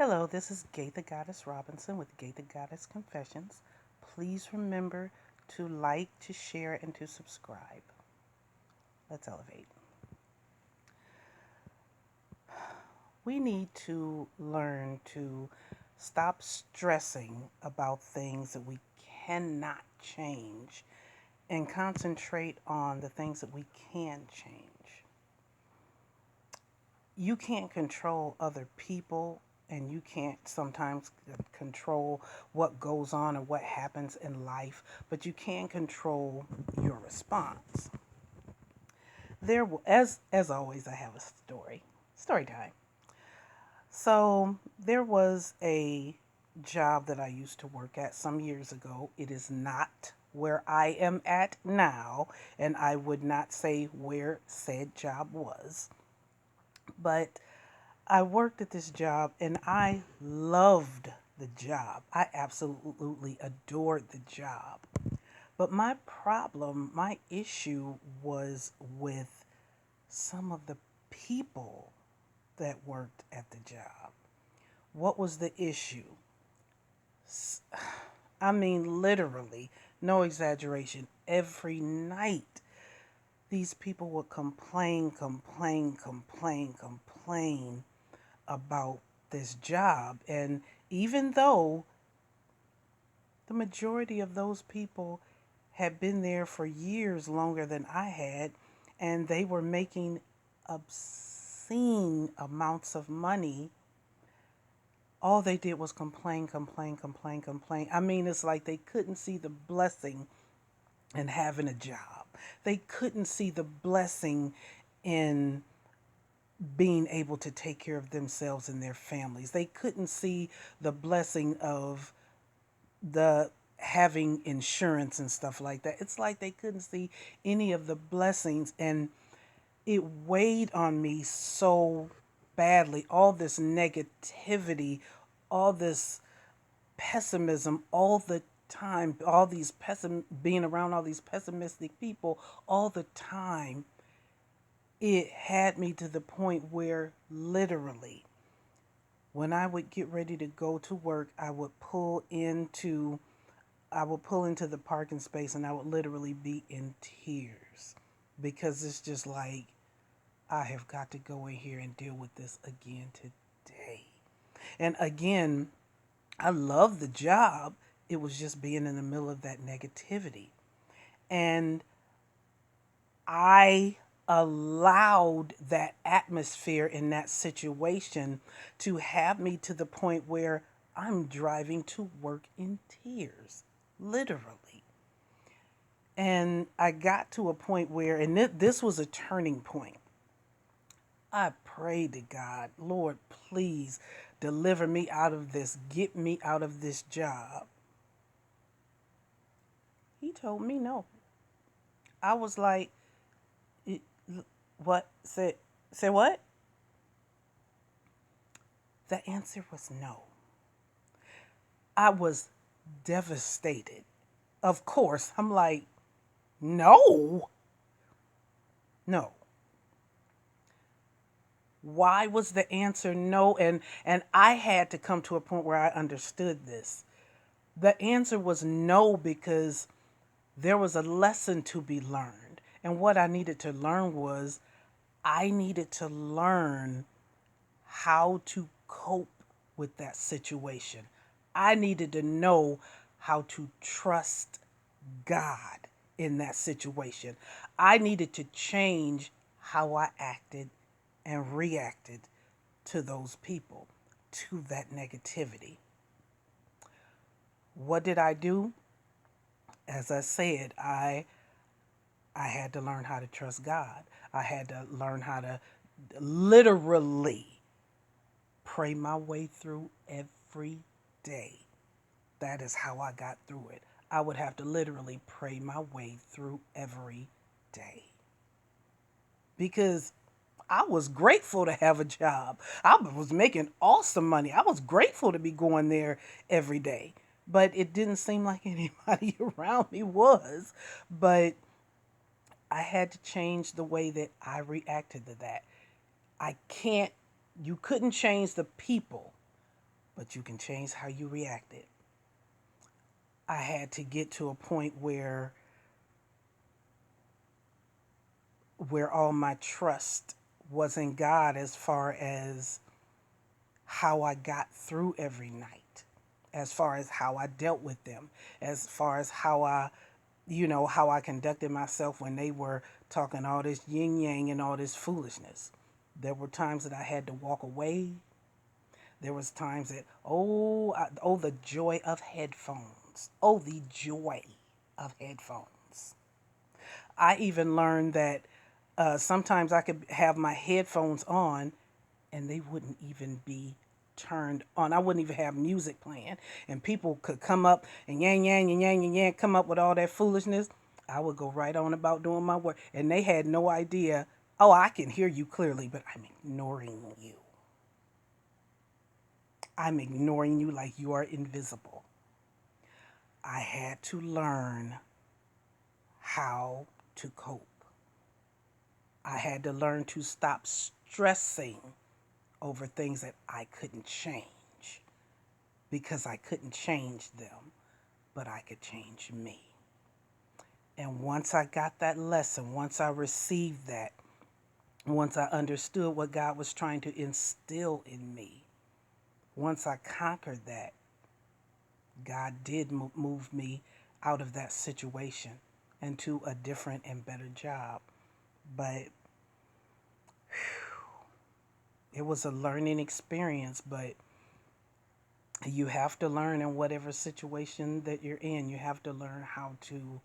Hello, this is Gatha Goddess Robinson with GathaGoddessConfessions. Please remember to like, to share, and to subscribe. Let's elevate. We need to learn to stop stressing about things that we cannot change and concentrate on the things that we can change. You can't control other people, and you can't sometimes control what goes on or what happens in life, but you can control your response. As always, I have a story time. So there was a job that I used to work at some years ago. It is not where I am at now, and I would not say where said job was. But I worked at this job and I loved the job. I absolutely adored the job. But my issue was with some of the people that worked at the job. What was the issue? I mean, literally, no exaggeration, every night these people would complain about this job. And even though the majority of those people had been there for years longer than I had, and they were making obscene amounts of money, all they did was complain. I mean, it's like they couldn't see the blessing in having a job. They couldn't see the blessing in being able to take care of themselves and their families. They couldn't see the blessing of the having insurance and stuff like that. It's like they couldn't see any of the blessings, and it weighed on me so badly. All this negativity, all this pessimism all the time, being around all these pessimistic people all the time. It had me to the point where literally when I would get ready to go to work, I would pull into the parking space and I would literally be in tears because it's just like I have got to go in here and deal with this again today. And again, I love the job. It was just being in the middle of that negativity. And I allowed that atmosphere in that situation to have me to the point where I'm driving to work in tears, literally. And I got to a point where, and this was a turning point. I prayed to God, Lord, please deliver me out of this, get me out of this job. He told me no. I was like, what? Say what? The answer was no. I was devastated. Of course, I'm like, no. No. Why was the answer no? And I had to come to a point where I understood this. The answer was no because there was a lesson to be learned. And what I needed to learn was I needed to learn how to cope with that situation. I needed to know how to trust God in that situation. I needed to change how I acted and reacted to those people, to that negativity. What did I do? As I said, I had to learn how to trust God. I had to learn how to literally pray my way through every day. That is how I got through it. I would have to literally pray my way through every day. Because I was grateful to have a job. I was making awesome money. I was grateful to be going there every day. But it didn't seem like anybody around me was. But I had to change the way that I reacted to that. You couldn't change the people, but you can change how you reacted. I had to get to a point where all my trust was in God as far as how I got through every night, as far as how I dealt with them, as far as how I conducted myself when they were talking all this yin yang and all this foolishness. There were times that I had to walk away. There was times that, oh, the joy of headphones. Oh, the joy of headphones. I even learned that sometimes I could have my headphones on and they wouldn't even be turned on. I wouldn't even have music playing. And people could come up and yang, yang, and yang, and yang, come up with all that foolishness. I would go right on about doing my work. And they had no idea, oh, I can hear you clearly, but I'm ignoring you. I'm ignoring you like you are invisible. I had to learn how to cope. I had to learn to stop stressing over things that I couldn't change because I couldn't change them, but I could change me. And once I got that lesson, once I received that, once I understood what God was trying to instill in me, once I conquered that, God did move me out of that situation into a different and better job. But it was a learning experience, but you have to learn in whatever situation that you're in. You have to learn how to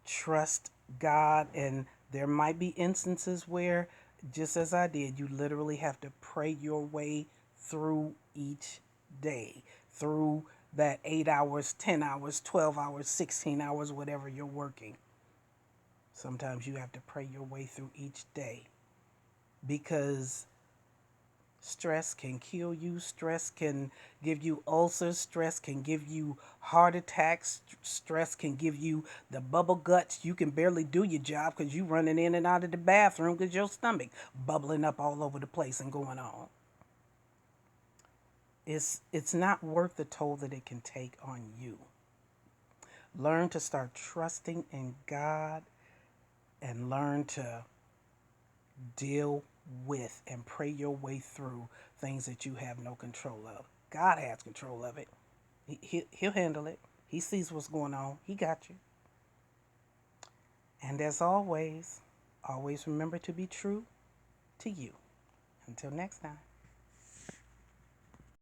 trust God. And there might be instances where, just as I did, you literally have to pray your way through each day, through that 8 hours, 10 hours, 12 hours, 16 hours, whatever you're working. Sometimes you have to pray your way through each day because stress can kill you. Stress can give you ulcers. Stress can give you heart attacks. Stress can give you the bubble guts. You can barely do your job because you running in and out of the bathroom because your stomach bubbling up all over the place and going on. It's not worth the toll that it can take on you. Learn to start trusting in God and learn to deal with and pray your way through things that you have no control of. God has control of it. He'll handle it. He sees what's going on. He got you. And as always remember to be true to you. Until next time.